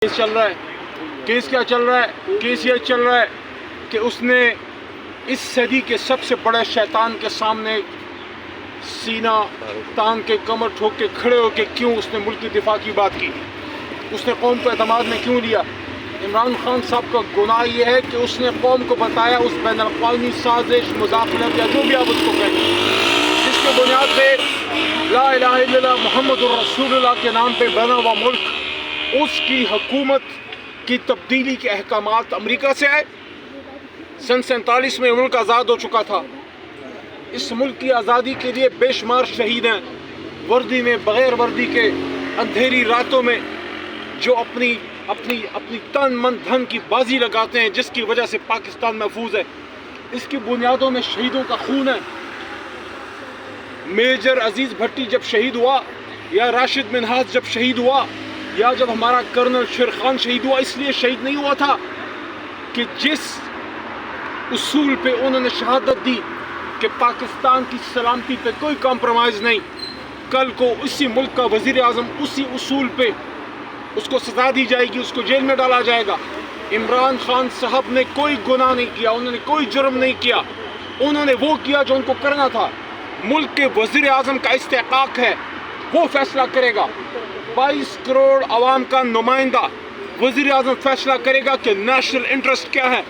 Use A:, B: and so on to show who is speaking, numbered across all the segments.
A: Case چل رہا ہے. کیس کیا چل رہا ہے؟ کیس یہ چل رہا ہے کہ اس نے اس صدی کے سب سے بڑے شیطان کے سامنے سینہ تان کے کمر ٹھوک کے کھڑے ہو کے کیوں اس نے ملک کی دفاع کی بات کی، اس نے قوم کو اعتماد میں کیوں لیا. عمران خان صاحب کا گناہ یہ ہے کہ اس نے قوم کو بتایا اس بین الاقوامی سازش مداخلت یا جو بھی آپ اس کو کہیں جس کے بنیاد پہ لا الہ الا اللہ محمد الرسول اللہ کے نام پہ بنا ہوا ملک، اس کی حکومت کی تبدیلی کے احکامات امریکہ سے آئے. سن 47 میں ملک آزاد ہو چکا تھا. اس ملک کی آزادی کے لیے بے شمار شہید ہیں، وردی میں بغیر وردی کے اندھیری راتوں میں جو اپنی تن من دھن کی بازی لگاتے ہیں جس کی وجہ سے پاکستان محفوظ ہے. اس کی بنیادوں میں شہیدوں کا خون ہے. میجر عزیز بھٹی جب شہید ہوا، یا راشد منہاج جب شہید ہوا، یا جب ہمارا کرنل شیرخان شہید ہوا، اس لیے شہید نہیں ہوا تھا کہ جس اصول پہ انہوں نے شہادت دی کہ پاکستان کی سلامتی پہ کوئی کمپرومائز نہیں، کل کو اسی ملک کا وزیر اعظم اسی اصول پہ اس کو سزا دی جائے گی، اس کو جیل میں ڈالا جائے گا. عمران خان صاحب نے کوئی گناہ نہیں کیا، انہوں نے کوئی جرم نہیں کیا، انہوں نے وہ کیا جو ان کو کرنا تھا. ملک کے وزیر اعظم کا استحقاق ہے، وہ فیصلہ کرے گا. 22 کروڑ عوام کا نمائندہ وزیر اعظم فیصلہ کرے گا کہ نیشنل انٹرسٹ کیا ہے.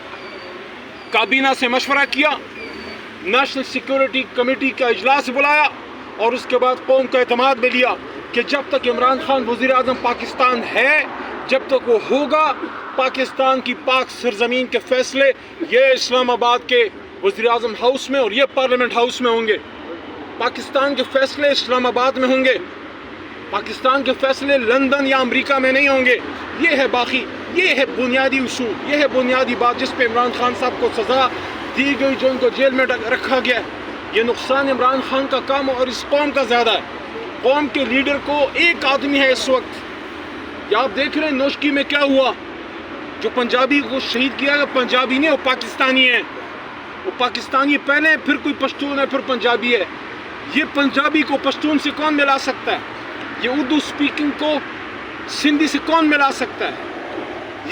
A: کابینہ سے مشورہ کیا، نیشنل سیکیورٹی کمیٹی کا اجلاس بلایا اور اس کے بعد قوم کا اعتماد میں لیا کہ جب تک عمران خان وزیر اعظم پاکستان ہے، جب تک وہ ہوگا، پاکستان کی پاک سرزمین کے فیصلے یہ اسلام آباد کے وزیر اعظم ہاؤس میں اور یہ پارلیمنٹ ہاؤس میں ہوں گے. پاکستان کے فیصلے اسلام آباد میں ہوں گے، پاکستان کے فیصلے لندن یا امریکہ میں نہیں ہوں گے. یہ ہے باقی، یہ ہے بنیادی اصول، یہ ہے بنیادی بات جس پہ عمران خان صاحب کو سزا دی گئی، جو ان کو جیل میں رکھا گیا. یہ نقصان عمران خان کا کام اور اس قوم کا زیادہ ہے. قوم کے لیڈر کو ایک آدمی ہے اس وقت. یہ آپ دیکھ رہے ہیں نوشکی میں کیا ہوا، جو پنجابی کو شہید کیا گیا، پنجابی نہیں، وہ پاکستانی ہے. وہ پاکستانی پہلے پھر کوئی پشتون ہے پھر پنجابی ہے. یہ پنجابی کو پشتون سے کون ملا سکتا ہے؟ یہ اردو سپیکنگ کو سندھی سے کون ملا سکتا ہے؟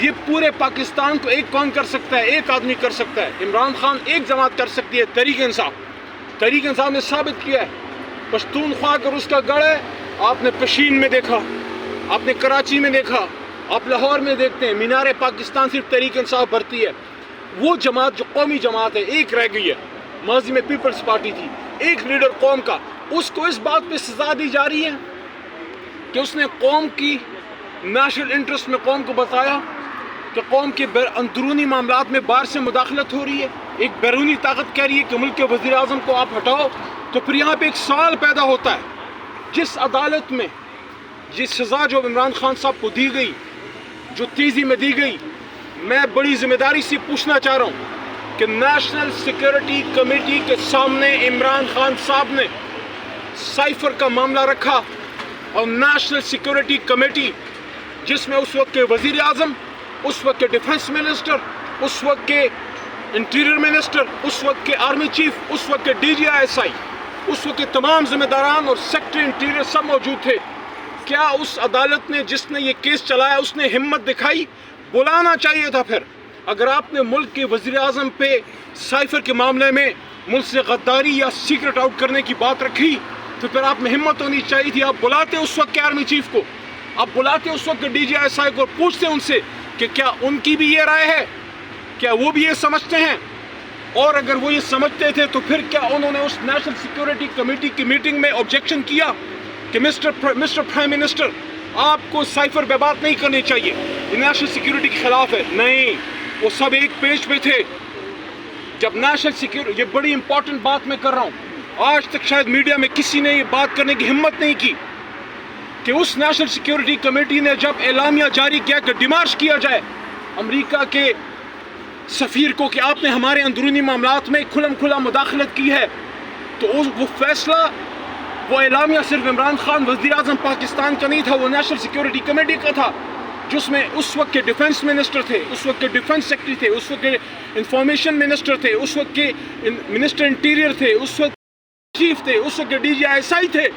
A: یہ پورے پاکستان کو ایک کون کر سکتا ہے؟ ایک آدمی کر سکتا ہے. عمران خان ایک جماعت کر سکتی ہے، تحریک انصاف. تحریک انصاف نے ثابت کیا ہے. پشتونخوا اگر اس کا گڑھ ہے، آپ نے پشین میں دیکھا، آپ نے کراچی میں دیکھا، آپ لاہور میں دیکھتے ہیں، مینار پاکستان صرف تحریک انصاف بھرتی ہے. وہ جماعت جو قومی جماعت ہے ایک رہ گئی ہے. ماضی میں پیپلز پارٹی تھی، ایک لیڈر قوم کا، اس کو اس بات پہ سزا دی جا رہی ہے کہ اس نے قوم کی نیشنل انٹرسٹ میں قوم کو بتایا کہ قوم کے اندرونی معاملات میں باہر سے مداخلت ہو رہی ہے. ایک بیرونی طاقت کہہ رہی ہے کہ ملک کے وزیر اعظم کو آپ ہٹاؤ. تو پھر یہاں پہ ایک سوال پیدا ہوتا ہے، جس عدالت میں جس سزا جو عمران خان صاحب کو دی گئی، جو تیزی میں دی گئی، میں بڑی ذمہ داری سے پوچھنا چاہ رہا ہوں کہ نیشنل سیکیورٹی کمیٹی کے سامنے عمران خان صاحب نے سائفر کا معاملہ رکھا، اور نیشنل سیکیورٹی کمیٹی جس میں اس وقت کے وزیر اعظم، اس وقت کے ڈیفنس منسٹر، اس وقت کے انٹیریئر منسٹر، اس وقت کے آرمی چیف، اس وقت کے D G I S I, اس وقت کے تمام ذمہ داران اور سیکٹری انٹیریئر سب موجود تھے. کیا اس عدالت نے جس نے یہ کیس چلایا اس نے ہمت دکھائی؟ بلانا چاہیے تھا. پھر اگر آپ نے ملک کے وزیر اعظم پہ سائفر کے معاملے میں ملک سے غداری یا سیکرٹ آؤٹ کرنے کی بات رکھی تو پھر آپ میں ہمت ہونی چاہیے تھی. آپ بلاتے اس وقت کے آرمی چیف کو، آپ بلاتے اس وقت کے D G I S I کو، پوچھتے ان سے کہ کیا ان کی بھی یہ رائے ہے، کیا وہ بھی یہ سمجھتے ہیں؟ اور اگر وہ یہ سمجھتے تھے تو پھر کیا انہوں نے اس نیشنل سیکیورٹی کمیٹی کی میٹنگ میں آبجیکشن کیا کہ مسٹر پرائم منسٹر آپ کو سائفر پہ بات نہیں کرنی چاہیے، یہ نیشنل سیکیورٹی کے خلاف ہے؟ نہیں، وہ سب ایک پیج پہ تھے. جب نیشنل سیکیورٹی، یہ بڑی امپورٹنٹ بات میں کر رہا ہوں، آج تک شاید میڈیا میں کسی نے یہ بات کرنے کی ہمت نہیں کی کہ اس نیشنل سیکیورٹی کمیٹی نے جب اعلامیہ جاری کیا کہ ڈیمارش کیا جائے امریکہ کے سفیر کو کہ آپ نے ہمارے اندرونی معاملات میں کھلم کھلا مداخلت کی ہے، تو وہ فیصلہ، وہ اعلامیہ صرف عمران خان وزیر اعظم پاکستان کا نہیں تھا، وہ نیشنل سیکیورٹی کمیٹی کا تھا، جس میں اس وقت کے ڈیفنس منسٹر تھے، اس وقت کے ڈیفنس سیکرٹری تھے، اس وقت کے انفارمیشن منسٹر تھے، اس وقت کے منسٹر انٹیریئر تھے، اس وقت چیف تھے، اس وقت کے D G I S I تھے.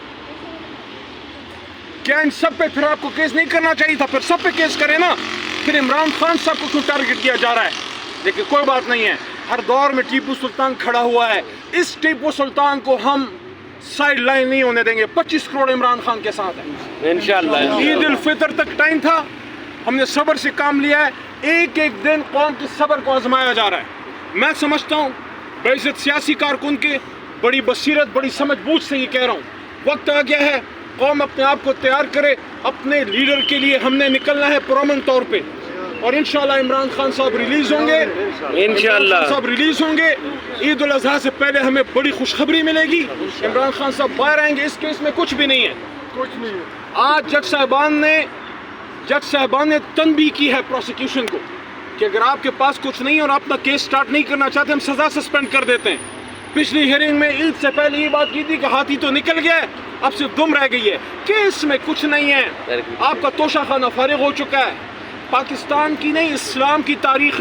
A: کیا ان سب پہ پھر آپ کو کیس نہیں کرنا چاہیے تھا؟ پھر سب پہ کیس کریں نا. پھر عمران خان صاحب کو کیوں ٹارگٹ کیا جا رہا ہے؟ لیکن کوئی بات نہیں ہے, ہر دور میں ٹیپو سلطان کھڑا ہوا ہے. اس ٹیپو سلطان کو ہم سائڈ لائن نہیں ہونے دیں گے. 25 کروڑ عمران خان کے ساتھ ہے
B: انشاءاللہ.
A: عید الفطر تک ٹائم تھا, ہم نے صبر سے کام لیا ہے. ایک ایک دن قوم کے صبر کو آزمایا جا رہا ہے. میں سمجھتا ہوں بعزت سیاسی کارکن کے بڑی بصیرت, بڑی سمجھ بوجھ سے یہ کہہ رہا ہوں, وقت آ گیا ہے قوم اپنے آپ کو تیار کرے. اپنے لیڈر کے لیے ہم نے نکلنا ہے پرامن طور پہ, اور انشاءاللہ عمران خان صاحب ریلیز ہوں گے.
B: انشاءاللہ
A: صاحب ریلیز ہوں گے. عید الاضحیٰ سے پہلے ہمیں بڑی خوشخبری ملے گی. عمران خان صاحب باہر آئیں گے. اس کیس میں کچھ بھی نہیں ہے, کچھ نہیں ہے. آج جج صاحبان نے تنبیہ کی ہے پروسیکیوشن کو کہ اگر آپ کے پاس کچھ نہیں اور آپ اپنا کیس سٹارٹ نہیں کرنا چاہتے, ہم سزا سسپینڈ کر دیتے ہیں. پچھلی ہیئرنگ میں عید سے پہلے یہ بات کی تھی کہ ہاتھی تو نکل گیا ہے, اب صرف دم رہ گئی ہے. کیس میں کچھ نہیں ہے. آپ کا توشہ خانہ فارغ ہو چکا ہے. پاکستان کی نہیں, اسلام کی تاریخ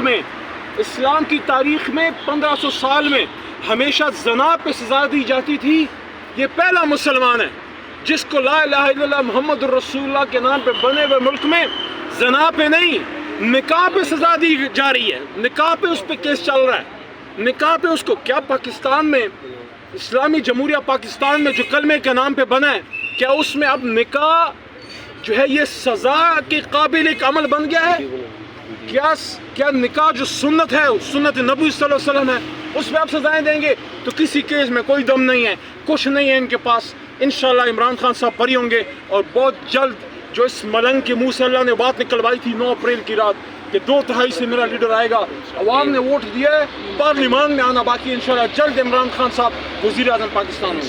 A: میں 1500 سال میں ہمیشہ زنا پہ سزا دی جاتی تھی. یہ پہلا مسلمان ہے جس کو لا الہ الا اللہ محمد الرسول اللہ کے نام پہ بنے ہوئے ملک میں زنا پہ نہیں, نکاح پہ سزا دی جا رہی ہے. نکاح پہ اس پہ کیس چل رہا ہے. نکاح پہ اس کو, کیا پاکستان میں, اسلامی جمہوریہ پاکستان میں جو کلمے کے نام پہ بنا ہے, کیا اس میں اب نکاح جو ہے یہ سزا کے قابل ایک عمل بن گیا ہے؟ کیا نکاح جو سنت ہے, سنت نبی صلی اللہ علیہ وسلم ہے, اس پہ آپ سزائیں دیں گے؟ تو کسی کیس میں کوئی دم نہیں ہے, کچھ نہیں ہے ان کے پاس. انشاءاللہ عمران خان صاحب بری ہوں گے, اور بہت جلد جو اس ملنگ کے منہ سے اللہ نے بات نکلوائی تھی 9 اپریل کی رات کہ 2/3 سے میرا لیڈر آئے گا, عوام نے ووٹ دیا ہے, پارلیمان میں آنا باقی. انشاءاللہ جلد عمران خان صاحب وزیر اعظم پاکستان ہوں گے.